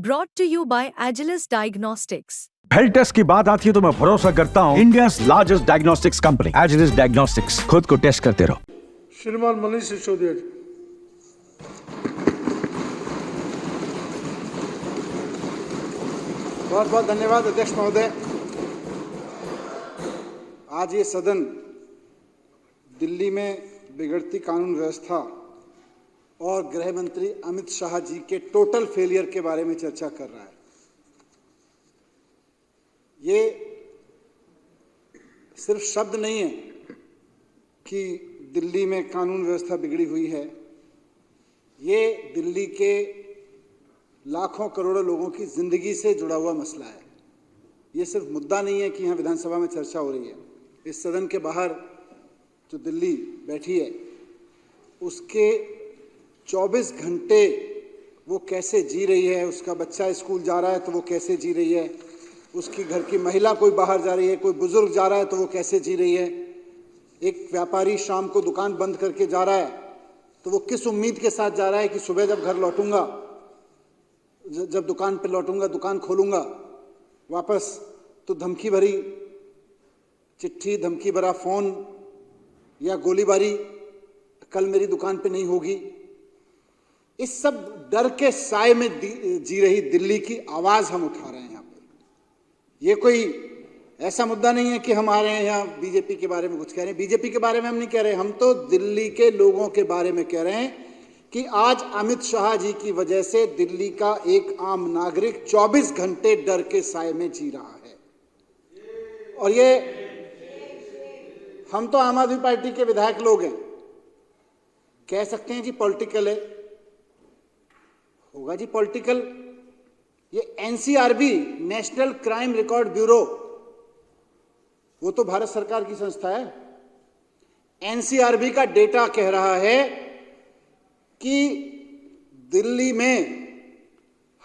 Brought to you by Agilus Diagnostics. Health test की बात आती है तो मैं भरोसा करता हूँ India largest diagnostics company Agilus Diagnostics. खुद को टेस्ट करते रहो। श्रीमान मनीष सिसोदिया जी। बहुत बहुत धन्यवाद अध्यक्ष महोदय। आज ये सदन दिल्ली में बिगड़ती कानून व्यवस्था और गृह मंत्री अमित शाह जी के टोटल फेलियर के बारे में चर्चा कर रहा है। ये सिर्फ शब्द नहीं है कि दिल्ली में कानून व्यवस्था बिगड़ी हुई है, ये दिल्ली के लाखों करोड़ों लोगों की जिंदगी से जुड़ा हुआ मसला है। ये सिर्फ मुद्दा नहीं है कि यहाँ विधानसभा में चर्चा हो रही है। इस सदन के बाहर जो दिल्ली बैठी है उसके 24 घंटे वो कैसे जी रही है, उसका बच्चा स्कूल जा रहा है तो वो कैसे जी रही है, उसकी घर की महिला कोई बाहर जा रही है, कोई बुजुर्ग जा रहा है तो वो कैसे जी रही है, एक व्यापारी शाम को दुकान बंद करके जा रहा है तो वो किस उम्मीद के साथ जा रहा है कि सुबह जब घर लौटूंगा, जब दुकान पे लौटूंगा, दुकान खोलूंगा वापस तो धमकी भरी चिट्ठी, धमकी भरा फोन या गोलीबारी कल मेरी दुकान पे नहीं होगी। इस सब डर के साए में जी रही दिल्ली की आवाज हम उठा रहे हैं यहाँ पे। ये कोई ऐसा मुद्दा नहीं है कि हम आ रहे हैं यहाँ बीजेपी के बारे में कुछ कह रहे हैं। बीजेपी के बारे में हम नहीं कह रहे, हम तो दिल्ली के लोगों के बारे में कह रहे हैं कि आज अमित शाह जी की वजह से दिल्ली का एक आम नागरिक 24 घंटे डर के साए में जी रहा है। और ये हम तो आम आदमी पार्टी के विधायक लोग हैं, कह सकते हैं जी पॉलिटिकल है, होगा जी पॉलिटिकल। ये NCRB, national crime record bureau, वो तो भारत सरकार की संस्था है। एनसीआरबी का डेटा कह रहा है कि दिल्ली में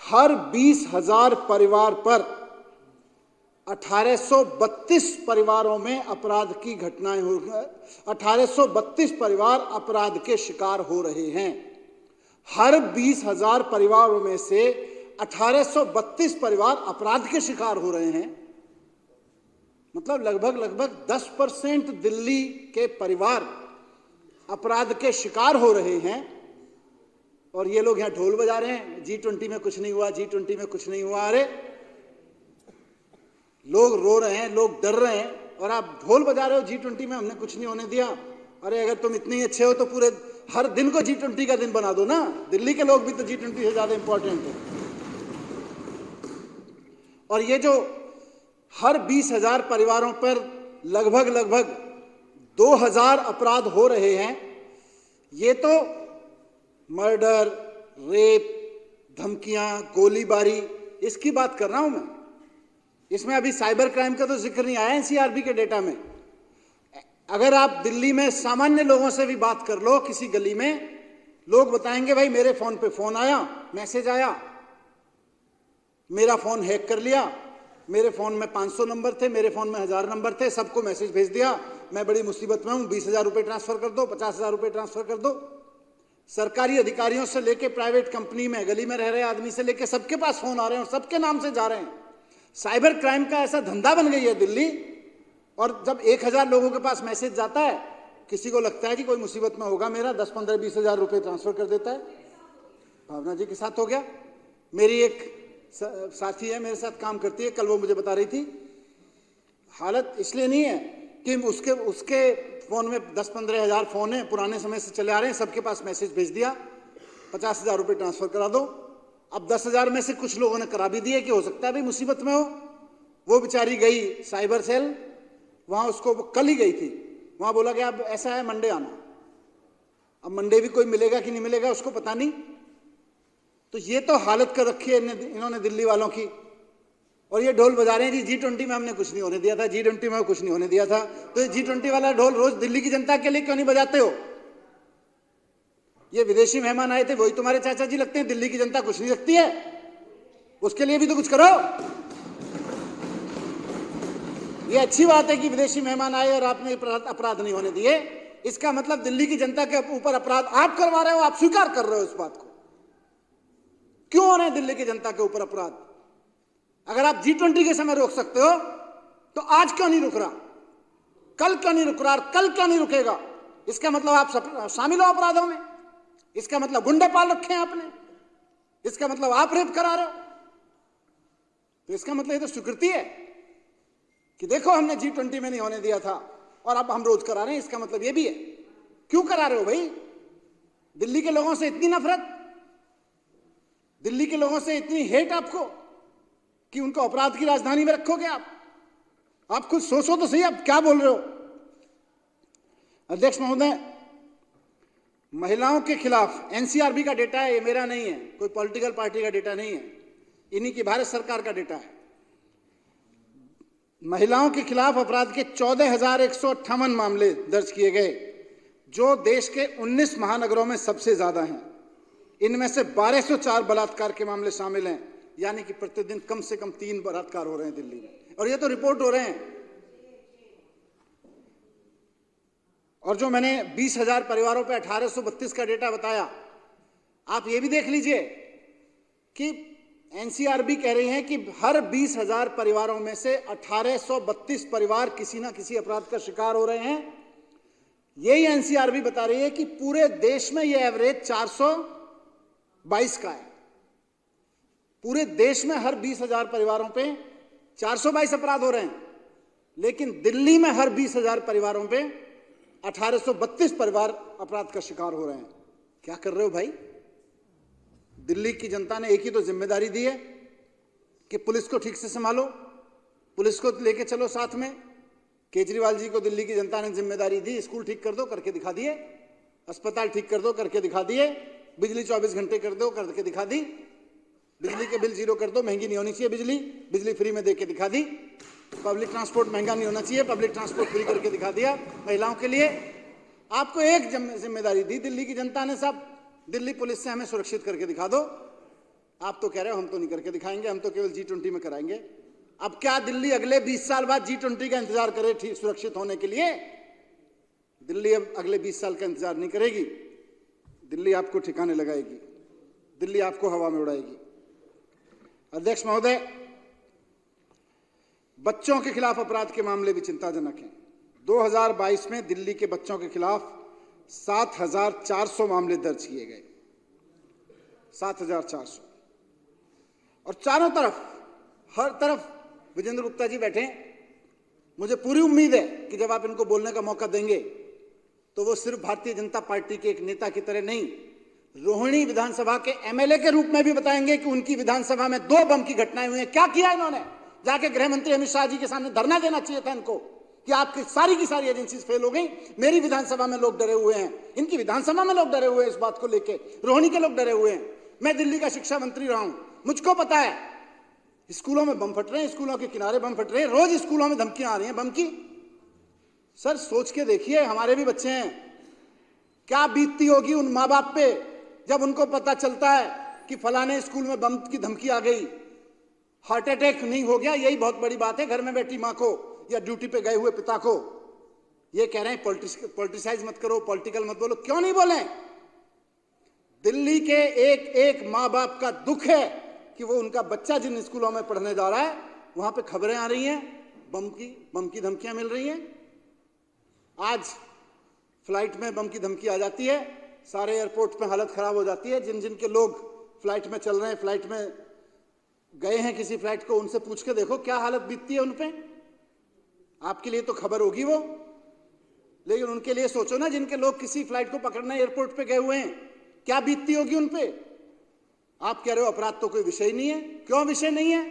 हर 20,000 परिवार पर 1832 परिवारों में अपराध की घटनाएं हो, 1832 परिवार अपराध के शिकार हो रहे हैं। हर 20,000 परिवारों में से 1832 परिवार अपराध के शिकार हो रहे हैं। मतलब लगभग 10% दिल्ली के परिवार अपराध के शिकार हो रहे हैं। और ये लोग यहाँ ढोल बजा रहे हैं, G20 में कुछ नहीं हुआ, G20 में कुछ नहीं हुआ। अरे लोग रो रहे हैं, लोग डर रहे हैं और आप ढोल बजा रहे हो G20 में हमने कुछ नहीं होने दिया। अरे अगर तुम इतने ही अच्छे हो तो पूरे हर दिन को G20 का दिन बना दो ना। दिल्ली के लोग भी तो G20 से ज्यादा इंपॉर्टेंट है। और ये जो हर 20,000 परिवारों पर लगभग 2,000 अपराध हो रहे हैं, ये तो मर्डर, रेप, धमकियां, गोलीबारी, इसकी बात कर रहा हूं मैं। इसमें अभी साइबर क्राइम का तो जिक्र नहीं आया एनसीआरबी के डेटा में। अगर आप दिल्ली में सामान्य लोगों से भी बात कर लो, किसी गली में, लोग बताएंगे भाई मेरे फोन पे फोन आया, मैसेज आया, मेरा फोन हैक कर लिया, मेरे फोन में 500 नंबर थे, मेरे फोन में 1000 नंबर थे, सबको मैसेज भेज दिया, मैं बड़ी मुसीबत में हूं, 20,000 रुपए ट्रांसफर कर दो, 50,000 रुपए ट्रांसफर कर दो। सरकारी अधिकारियों से लेके प्राइवेट कंपनी में गली में रह रहे आदमी से लेके सबके पास फोन आ रहे हैं और सबके नाम से जा रहे हैं। साइबर क्राइम का ऐसा धंधा बन गई है दिल्ली। और जब 1,000 लोगों के पास मैसेज जाता है, किसी को लगता है कि कोई मुसीबत में होगा मेरा, 10, 15, 20,000 रुपए ट्रांसफर कर देता है। भावना जी के साथ हो गया। मेरी एक साथी है, मेरे साथ काम करती है, कल वो मुझे बता रही थी, हालत इसलिए नहीं है कि उसके फोन में 10-15 हजार फोन है, पुराने समय से चले आ रहे हैं, सबके पास मैसेज भेज दिया, 50,000 रुपए ट्रांसफर करा दो। अब 10,000 में से कुछ लोगों ने करा भी दिए कि हो सकता है भाई मुसीबत में हो। वो बेचारी गई साइबर सेल, वहां उसको कल ही गई थी, वहां बोला कि अब ऐसा है मंडे आना। अब मंडे भी कोई मिलेगा कि नहीं मिलेगा उसको पता नहीं। तो ये तो हालत कर रखी है इन्होंने दिल्ली वालों की। और ये ढोल बजा रहे हैं जी G20 में हमने कुछ नहीं होने दिया था, G20 में कुछ नहीं होने दिया था। तो ये G20 वाला ढोल रोज दिल्ली की जनता के लिए क्यों नहीं बजाते हो? ये विदेशी मेहमान आए थे, वही तुम्हारे चाचा जी लगते हैं। दिल्ली की जनता कुछ नहीं लगती है, उसके लिए भी तो कुछ करो। ये अच्छी बात है कि विदेशी मेहमान आए और आपने अपराध नहीं होने दिए। इसका मतलब दिल्ली की जनता के ऊपर अपराध आप करवा रहे हो, आप स्वीकार कर रहे हो इस बात को। क्यों हो रहे हैं दिल्ली की जनता के ऊपर अपराध? अगर आप G20 के समय रोक सकते हो तो आज क्यों नहीं रुक रहा, कल क्यों नहीं रुक रहा, और कल क्यों नहीं रुकेगा? इसका मतलब आप शामिल हो अपराधों में, इसका मतलब गुंडे पाल रखे हैं आपने, इसका मतलब आप रेप करा रहे हो। तो इसका मतलब ये तो स्वीकृति है कि देखो हमने G20 में नहीं होने दिया था और अब हम रोज करा रहे हैं। इसका मतलब ये भी है, क्यों करा रहे हो भाई? दिल्ली के लोगों से इतनी नफरत, दिल्ली के लोगों से इतनी हेट आपको कि उनको अपराध की राजधानी में रखोगे आप खुद सोचो तो सही, आप क्या बोल रहे हो? अध्यक्ष महोदय, महिलाओं के खिलाफ एनसीआरबी का डेटा है, ये मेरा नहीं है, कोई पॉलिटिकल पार्टी का डेटा नहीं है, इन्हीं की भारत सरकार का डेटा है। महिलाओं के खिलाफ अपराध के 14,158 मामले दर्ज किए गए, जो देश के 19 महानगरों में सबसे ज्यादा हैं। इनमें से 1204 बलात्कार के मामले शामिल हैं, यानी कि प्रतिदिन कम से कम 3 बलात्कार हो रहे हैं दिल्ली में, और ये तो रिपोर्ट हो रहे हैं। और जो मैंने 20,000 परिवारों पे 1832 का डेटा बताया, आप ये भी देख लीजिए कि एनसीआरबी कह रही है कि हर 20,000 परिवारों में से 1832 परिवार किसी ना किसी अपराध का शिकार हो रहे हैं। यही एनसीआरबी बता रही है कि पूरे देश में यह एवरेज 422 का है। पूरे देश में हर 20,000 परिवारों पे 422 अपराध हो रहे हैं, लेकिन दिल्ली में हर 20,000 परिवारों पे 1832 परिवार अपराध का शिकार हो रहे हैं। क्या कर रहे हो भाई? दिल्ली की जनता ने एक ही तो जिम्मेदारी दी है कि पुलिस को ठीक से संभालो, पुलिस को लेके चलो साथ में। केजरीवाल जी को दिल्ली की जनता ने जिम्मेदारी दी, स्कूल ठीक कर दो, करके दिखा दिए, अस्पताल ठीक कर दो, करके दिखा दिए, बिजली 24 घंटे कर दो, करके दिखा दी, बिजली के बिल 0 कर दो, महंगी नहीं होनी चाहिए बिजली फ्री में देके दिखा दी, पब्लिक ट्रांसपोर्ट महंगा नहीं होना चाहिए, पब्लिक ट्रांसपोर्ट फ्री करके दिखा दिया महिलाओं के लिए। आपको एक जिम्मेदारी दी दिल्ली की जनता ने, सब दिल्ली पुलिस से हमें सुरक्षित करके दिखा दो। आप तो कह रहे हो हम तो नहीं करके दिखाएंगे, हम तो केवल G20 में कराएंगे। अब क्या दिल्ली अगले 20 साल बाद G20 का इंतजार करे ठीक सुरक्षित होने के लिए? दिल्ली अब अगले 20 साल का इंतजार नहीं करेगी। दिल्ली आपको ठिकाने लगाएगी, दिल्ली आपको हवा में उड़ाएगी। अध्यक्ष महोदय, बच्चों के खिलाफ अपराध के मामले भी चिंताजनक हैं। 2022 में दिल्ली के बच्चों के खिलाफ 7,400 मामले दर्ज किए गए, 7,400। और चारों तरफ, हर तरफ विजेंद्र गुप्ता जी बैठे हैं। मुझे पूरी उम्मीद है कि जब आप इनको बोलने का मौका देंगे तो वो सिर्फ भारतीय जनता पार्टी के एक नेता की तरह नहीं, रोहिणी विधानसभा के एमएलए के रूप में भी बताएंगे कि उनकी विधानसभा में 2 बम की घटनाएं हुई हैं। क्या किया इन्होंने? जाके गृह मंत्री अमित शाह जी के सामने धरना देना चाहिए था इनको कि आपकी सारी की सारी एजेंसीज फेल हो गई। मेरी विधानसभा में लोग डरे हुए हैं, इनकी विधानसभा में लोग डरे हुए हैं, इस बात को लेके रोहिणी के लोग डरे हुए हैं। मैं दिल्ली का शिक्षा मंत्री रहा हूं, मुझको पता है स्कूलों में बम फट रहे हैं, स्कूलों के किनारे बम फट रहे हैं, रोज स्कूलों में धमकियां आ रही हैं बम की। सर सोच के देखिए, हमारे भी बच्चे हैं, क्या बीतती होगी उन माँ बाप पे जब उनको पता चलता है कि फलाने स्कूल में बम की धमकी आ गई, हार्ट अटैक नहीं हो गया। यही बहुत बड़ी बात है घर में बैठी माँ को या ड्यूटी पे गए हुए पिता को। ये कह रहे हैं पॉलिटिसाइज मत करो, पॉलिटिकल मत बोलो। क्यों नहीं बोले? दिल्ली के एक एक माँ बाप का दुख है कि वो उनका बच्चा जिन स्कूलों में पढ़ने जा रहा है वहां पे खबरें आ रही हैं, बम की धमकियां मिल रही हैं। आज फ्लाइट में बम की धमकी आ जाती है, सारे एयरपोर्ट में हालत खराब हो जाती है। जिन जिन के लोग फ्लाइट में चल रहे हैं, फ्लाइट में गए हैं किसी फ्लाइट को, उनसे पूछ के देखो क्या हालत बीतती है उन पे। आपके लिए तो खबर होगी वो, लेकिन उनके लिए सोचो ना, जिनके लोग किसी फ्लाइट को पकड़ने एयरपोर्ट पे गए हुए हैं, क्या बीतती होगी उन पे। आप कह रहे हो अपराध तो कोई विषय नहीं है। क्यों विषय नहीं है?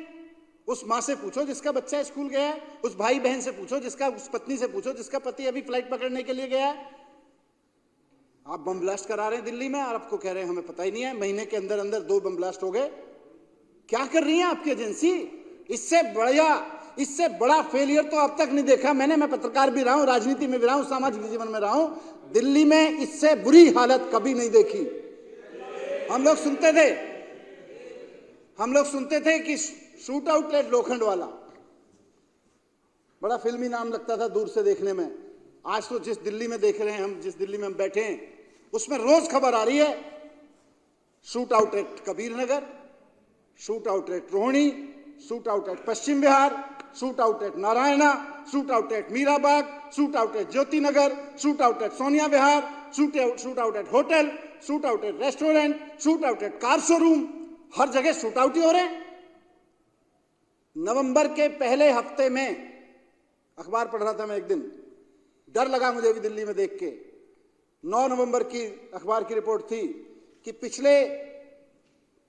उस माँ से पूछो जिसका बच्चा स्कूल गया है, उस भाई बहन से पूछो जिसका, उस पत्नी से पूछो जिसका पति अभी फ्लाइट पकड़ने के लिए गया है। आप बम ब्लास्ट करा रहे हैं दिल्ली में और आपको कह रहे हैं हमें पता ही नहीं है। महीने के अंदर अंदर 2 बम ब्लास्ट हो गए। क्या कर रही है आपकी एजेंसी? इससे बड़ा फेलियर तो अब तक नहीं देखा मैंने। मैं पत्रकार भी रहा हूं, राजनीति में भी रहा हूं, सामाजिक जीवन में रहा हूं। दिल्ली में इससे बुरी हालत कभी नहीं देखी। हम लोग सुनते थे कि शूट आउटलेट लोखंड वाला, बड़ा फिल्मी नाम लगता था दूर से देखने में। आज तो जिस दिल्ली में देख रहे हैं हम, जिस दिल्ली में हम बैठे हैं, उसमें रोज खबर आ रही है shoot out at Kabir Nagar, shoot out at Rohini, shoot out at Paschim Vihar, shoot out at Narayana, shoot out at Meerabagh, shoot out at Jyoti Nagar, shoot out at Sonia Vihar, shoot out at hotel, shoot out at restaurant, shoot out at car showroom, हर जगह shoot out ही हो रहे हैं। नवंबर के पहले हफ्ते में अखबार पढ़ रहा था मैं एक दिन, डर लगा मुझे भी दिल्ली में देख के। 9 नवंबर की अखबार की रिपोर्ट थी कि पिछले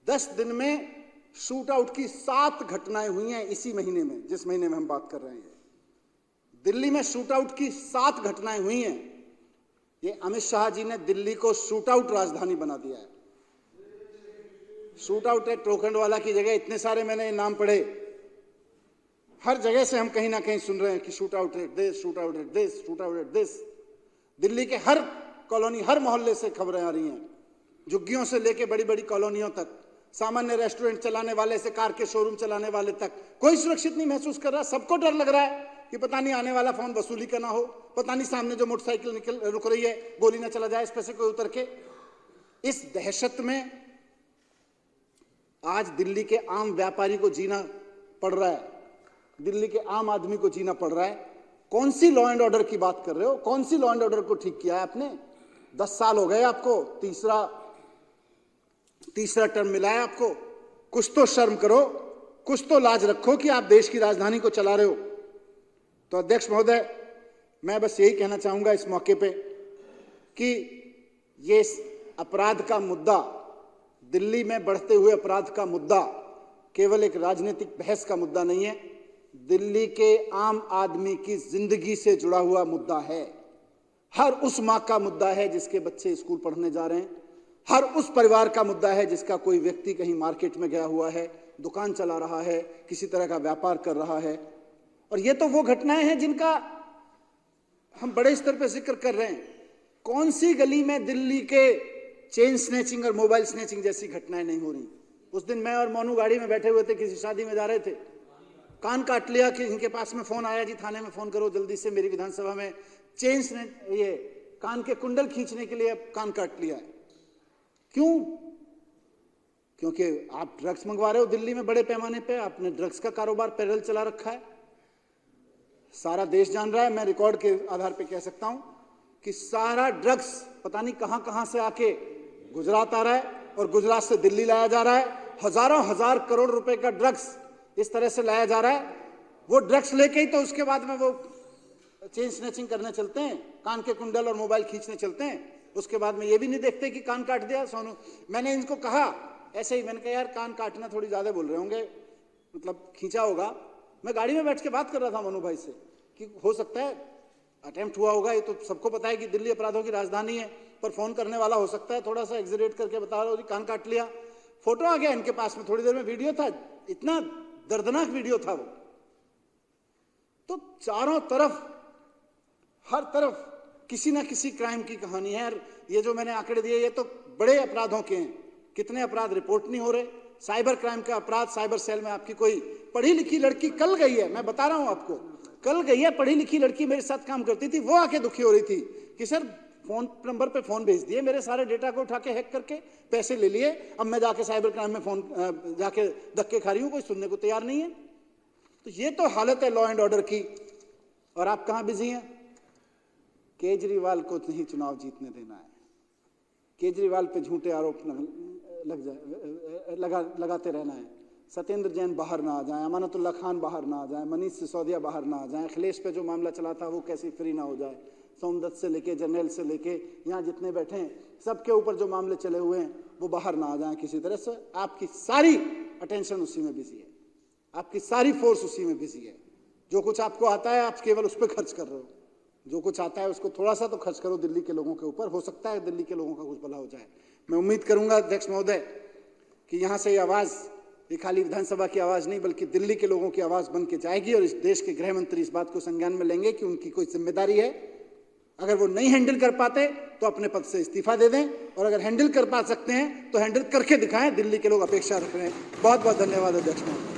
10 दिन में शूट आउट की 7 घटनाएं हुई हैं इसी महीने में, जिस महीने में हम बात कर रहे हैं। दिल्ली में शूट आउट की 7 घटनाएं हुई हैं। ये अमित शाह जी ने दिल्ली को शूट आउट राजधानी बना दिया है। शूट आउट एट टोकंडवाला की जगह इतने सारे मैंने नाम पढ़े, हर जगह से हम कहीं ना कहीं सुन रहे हैं कि shoot out at this, shoot out at this, shoot out at this. Delhi के हर कॉलोनी, हर मोहल्ले से खबरें आ रही हैं, झुग्गियों से लेके बड़ी बड़ी कॉलोनियों तक, सामान्य रेस्टोरेंट चलाने वाले से कार के शोरूम चलाने वाले तक, कोई सुरक्षित नहीं महसूस कर रहा। सबको डर लग रहा है कि पता नहीं आने वाला फोन वसूली का ना हो, पता नहीं सामने जो मोटरसाइकिल रुक रही है गोली ना चला जाए इस पे से कोई उतर के। इस दहशत में आज दिल्ली के आम व्यापारी को जीना पड़ रहा है, दिल्ली के आम आदमी को जीना पड़ रहा है। कौन सी लॉ एंड ऑर्डर की बात कर रहे हो? कौन सी लॉ एंड ऑर्डर को ठीक किया है आपने? 10 साल हो गए आपको, तीसरा टर्म मिला है आपको। कुछ तो शर्म करो, कुछ तो लाज रखो कि आप देश की राजधानी को चला रहे हो। तो अध्यक्ष महोदय, मैं बस यही कहना चाहूंगा इस मौके पे कि ये अपराध का मुद्दा, दिल्ली में बढ़ते हुए अपराध का मुद्दा केवल एक राजनीतिक बहस का मुद्दा नहीं है, दिल्ली के आम आदमी की जिंदगी से जुड़ा हुआ मुद्दा है। हर उस मां का मुद्दा है जिसके बच्चे स्कूल पढ़ने जा रहे हैं, हर उस परिवार का मुद्दा है जिसका कोई व्यक्ति कहीं मार्केट में गया हुआ है, दुकान चला रहा है, किसी तरह का व्यापार कर रहा है। और ये तो वो घटनाएं हैं जिनका हम बड़े स्तर पर जिक्र कर रहे हैं। कौन सी गली में दिल्ली के चेन स्नैचिंग और मोबाइल स्नैचिंग जैसी घटनाएं नहीं हो रही? उस दिन मैं और मोनू गाड़ी में बैठे हुए थे, किसी शादी में जा रहे थे, कान काट लिया कि इनके पास में फोन आया, जी थाने में फोन करो जल्दी से, मेरी विधानसभा में चेन ये कान के कुंडल खींचने के लिए कान काट लिया है। क्यों? क्योंकि आप ड्रग्स मंगवा रहे हो दिल्ली में बड़े पैमाने पे, आपने ड्रग्स का कारोबार पैरेलल चला रखा है, सारा देश जान रहा है। मैं रिकॉर्ड के आधार पे कह सकता हूं कि सारा ड्रग्स पता नहीं कहां से आके गुजरात आ रहा है और गुजरात से दिल्ली लाया जा रहा है। हजारों हजार करोड़ रुपए का ड्रग्स इस तरह से लाया जा रहा है। वो ड्रग्स लेके ही तो उसके बाद में वो चेन स्नैचिंग करने चलते हैं, कान के कुंडल और मोबाइल खींचने चलते हैं। उसके बाद में ये भी नहीं देखते कि कान काट दिया सोनू। मैंने इनको कहा ऐसे ही, मैंने कहा यार कान काटना थोड़ी ज्यादा बोल रहे होंगे, मतलब खींचा होगा। मैं गाड़ी में बैठ के बात कर रहा था मनु भाई से कि हो सकता है अटेम्प्ट हुआ होगा, ये तो सबको पता है कि दिल्ली अपराधों की राजधानी है, पर फोन करने वाला हो सकता है थोड़ा सा एग्जरेट करके बता रहा हो, कान काट लिया। फोटो आ गया इनके पास में, थोड़ी देर में वीडियो था, इतना दर्दनाक वीडियो था वो। तो चारों तरफ, हर तरफ किसी ना किसी क्राइम की कहानी है। ये जो मैंने आंकड़े दिए ये तो बड़े अपराधों के हैं, कितने अपराध रिपोर्ट नहीं हो रहे। साइबर क्राइम का अपराध, साइबर सेल में आपकी कोई पढ़ी लिखी लड़की कल गई है, मैं बता रहा हूं आपको, कल गई है पढ़ी लिखी लड़की, मेरे साथ काम करती थी, वो आके दुखी हो रही थी कि सर फोन नंबर पे फोन भेज दिए, मेरे सारे डेटा को उठा के हैक करके पैसे ले लिए, अब मैं जाके साइबर क्राइम में फोन जाके धक्के खा रही हूं, कोई सुनने को तैयार नहीं है। तो ये तो हालत है लॉ एंड ऑर्डर की। और आप कहां बिजी हैं? केजरीवाल को नहीं चुनाव जीतने देना है। केजरीवाल पे झूठे आरोप लगाते रहना है। सत्येंद्र जैन बाहर ना आ जाए, अमानतुल्लाह खान बाहर ना आ जाए, मनीष सिसोदिया बाहर ना आ जाए, अखिलेश पे जो मामला चला था वो कैसे फ्री ना हो जाए, सोमदत्त से लेके जनरल से लेके यहाँ जितने बैठे हैं सबके ऊपर जो मामले चले हुए हैं वो बाहर ना आ जाए किसी तरह से। आपकी सारी अटेंशन उसी में बिजी है, आपकी सारी फोर्स उसी में बिजी है। जो कुछ आपको आता है आप केवल उस पर खर्च कर रहे हो, जो कुछ आता है उसको थोड़ा सा तो खर्च करो दिल्ली के लोगों के ऊपर, हो सकता है दिल्ली के लोगों का कुछ भला हो जाए। मैं उम्मीद करूंगा अध्यक्ष महोदय कि यहाँ से ये आवाज़, ये खाली विधानसभा की आवाज़ नहीं बल्कि दिल्ली के लोगों की आवाज़ बन के जाएगी और इस देश के गृह मंत्री इस बात को संज्ञान में लेंगे कि उनकी कोई जिम्मेदारी है। अगर वो नहीं हैंडल कर पाते तो अपने पद से इस्तीफा दे दें, और अगर हैंडल कर पा सकते हैं तो हैंडल करके दिखाएं। दिल्ली के लोग अपेक्षा रख रहे हैं। बहुत बहुत धन्यवाद अध्यक्ष महोदय।